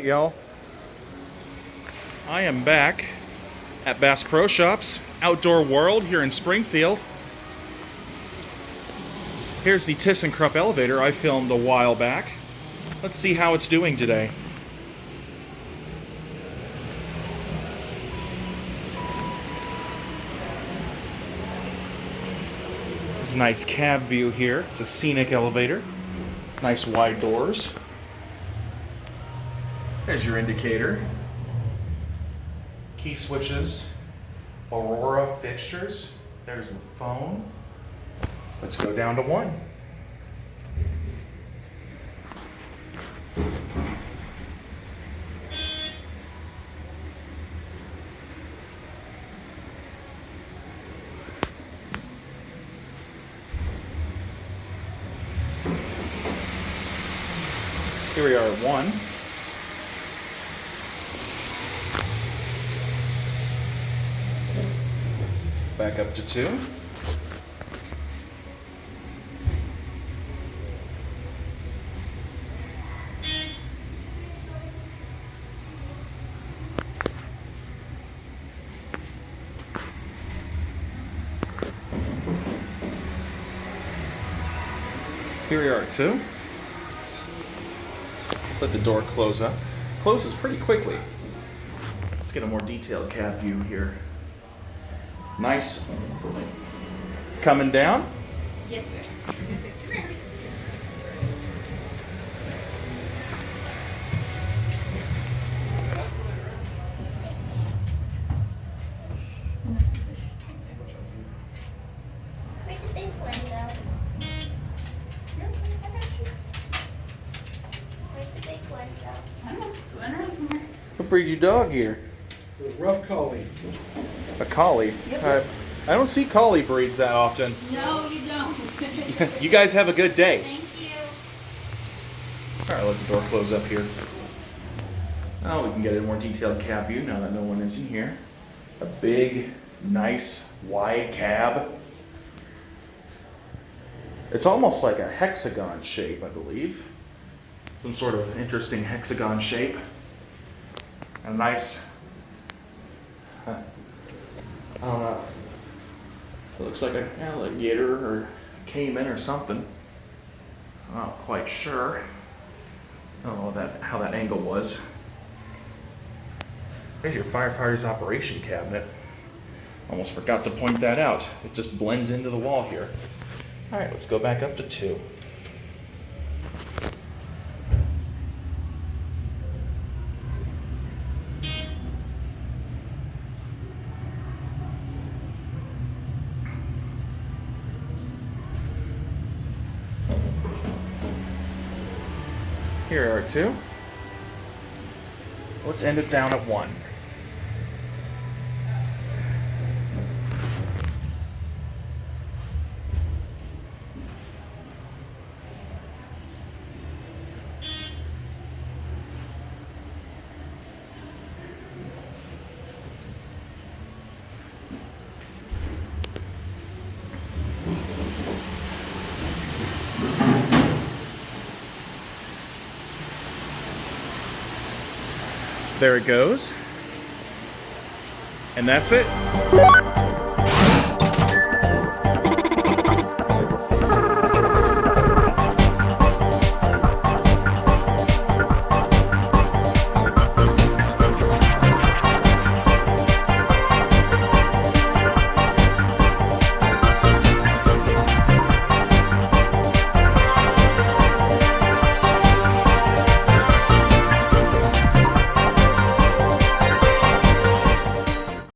Alright, y'all. I am back at Bass Pro Shops Outdoor World here in Springfield. Here's the ThyssenKrupp elevator I filmed a while back. Let's see how it's doing today. There's a nice cab view here. It's a scenic elevator. Nice wide doors. There's your indicator. Key switches. Aurora fixtures. There's the phone. Let's go down to 1. Here we are at 1. Back up to 2. Here we are at 2. Let's let the door close up. Closes pretty quickly. Let's get a more detailed cab view here. Nice. Coming down? Yes, we are. Where's the big one, though? No, I got you. Where's the big one, though? I don't know. It's one around somewhere. What breed your dog here? The rough collie. A collie? Yep. I don't see collie breeds that often. No, you don't. You guys have a good day. Thank you. Alright, let the door close up here. Oh, we can get a more detailed cab view now that no one is in here. A big, nice, wide cab. It's almost like a hexagon shape, I believe. Some sort of interesting hexagon shape. A nice, I don't know. It looks like an alligator or cayman or something. I'm not quite sure. I don't know how that angle was. There's your firefighter's operation cabinet. Almost forgot to point that out. It just blends into the wall here. All right, let's go back up to 2. Here are 2. Let's end it down at 1. There it goes. And that's it.